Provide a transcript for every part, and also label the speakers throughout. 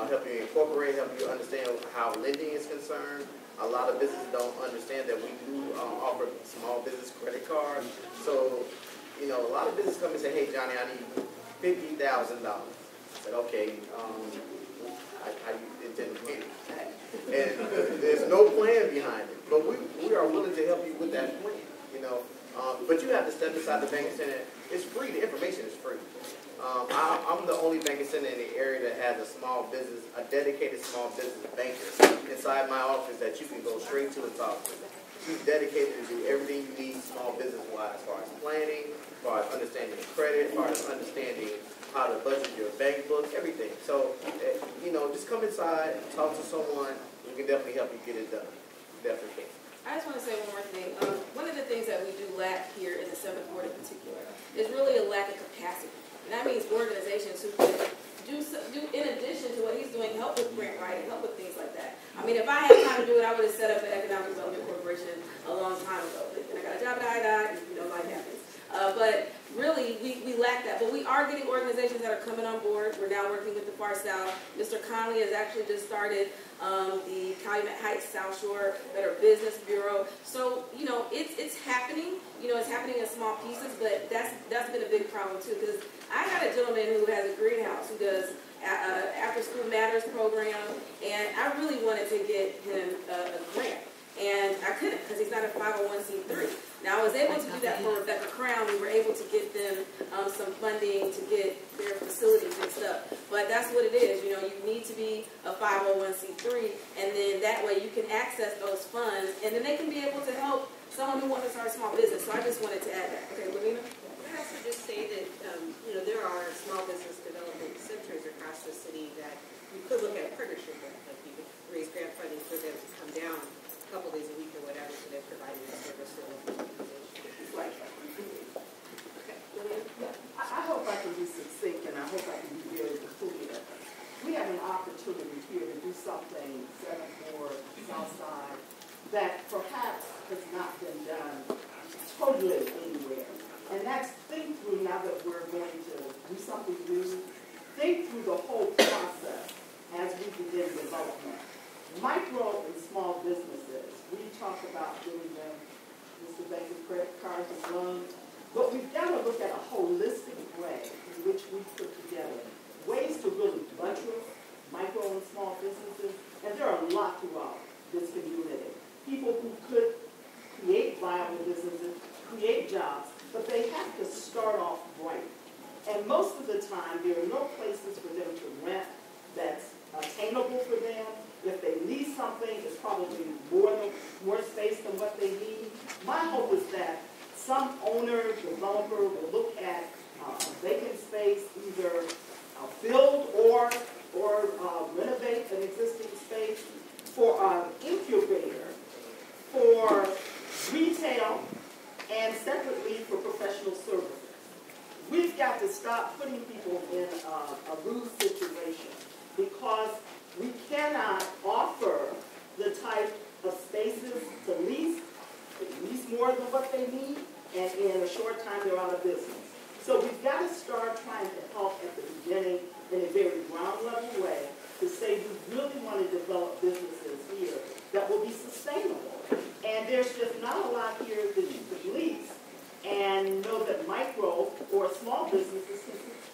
Speaker 1: help you incorporate, help you understand how lending is concerned. A lot of businesses don't understand that we do offer small business credit cards. So, you know, a lot of businesses come and say, hey, Johnny, I need $50,000. I said, okay, how you intend to pay it? And there's no plan behind it. But we are willing to help you with that plan, you know. But you have to step aside the banking center. It's free. The information is free. I'm the only banking center in the area that has a dedicated small business banker inside my office that you can go straight to and talk to. He's dedicated to do everything you need small business-wise, as far as planning, as far as understanding your credit, as far as understanding how to budget your bank book, everything. So, you know, just come inside, talk to someone. We can definitely help you get it done. Definitely can.
Speaker 2: I just want to say one more thing. One of the things that we do lack here in the 7th Ward in particular is really a lack of capacity. And that means organizations who can do, in addition to what he's doing, help with grant writing, help with things like that. I mean, if I had time to do it, I would have set up an economic development corporation a long time ago. And I got a job at IDOT, and you know, life happens. But really, we lack that. But we are getting organizations that are coming on board. We're now working with the Far South. Mr. Conley has actually just started the Calumet Heights South Shore Better Business Bureau. So, you know, it's happening. You know, it's happening in small pieces, but that's been a big problem too. Because I got a gentleman who has a greenhouse who does After School Matters program, and I really wanted to get him a grant. And I couldn't because he's not a 501c3. Now, I was able to do that for Rebecca Crown. We were able to get them some funding to get their facility fixed up. But that's what it is. You know, you need to be a 501c3, and then that way you can access those funds, and then they can be able to help someone who wants to start a small business. So I just wanted to add that. Okay, Lavina?
Speaker 3: I'd also just say that, you know, there are small business development centers across the city that you could look at a partnership with. Like you could raise grant funding for them to come down a couple days a week or whatever, so they're providing a service to the organization.
Speaker 2: Right.
Speaker 3: Okay.
Speaker 4: I hope I can be succinct, and I hope I can be very clear. We have an opportunity here to do something, 7th Ward, South Side, that perhaps has not been done totally anywhere. And that's think through, now that we're going to do something new, think through the whole process as we begin development. Micro and small businesses, we talk about giving them Mr. Baker's credit cards and loans, but we've got to look at a holistic way in which we put together ways to really buttress micro and small businesses, and there are a lot throughout this community. People who could create viable businesses, create jobs, but they have to start off right. And most of the time, there are no places for them to rent that's attainable for them. If they need something, it's probably more space than what they need. My hope is that some owner, developer will look at vacant space, either build or renovate an existing space for an incubator, for retail, and separately for professional services. We've got to stop putting people in a loose situation because we cannot offer the type of spaces to lease, at least more than what they need, and in a short time they're out of business. So we've got to start trying to help at the beginning in a very ground level way to say we really want to develop businesses here that will be sustainable. And there's just not a lot here that you could lease and know that micro or small businesses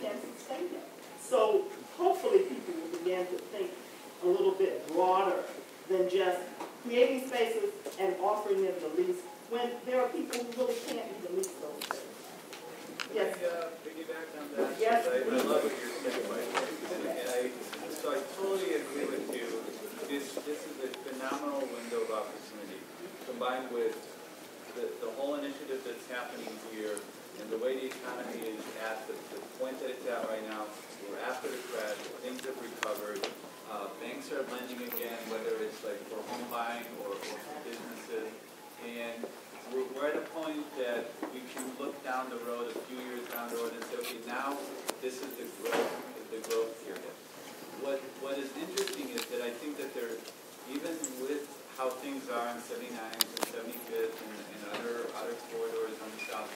Speaker 4: can sustain it. So hopefully people will begin to think a little bit broader than just creating spaces and offering them the lease when there are people who really can't even lease those spaces. Yes.
Speaker 5: Piggyback on that.
Speaker 4: Yes.
Speaker 5: I love what you're saying, Mike. So I totally agree with you. This is a phenomenal window of opportunity, combined with the whole initiative that's happening here and the way the economy is at the point that it's at right now. We're after the crash. Things have recovered. Banks are lending again, whether it's like for home buying or for businesses. And we're at a point that we can look down the road, a few years down the road, and say, okay, now this is the growth period. What is interesting is that I think that there, even with how things are in 79th and 75th and other corridors on the south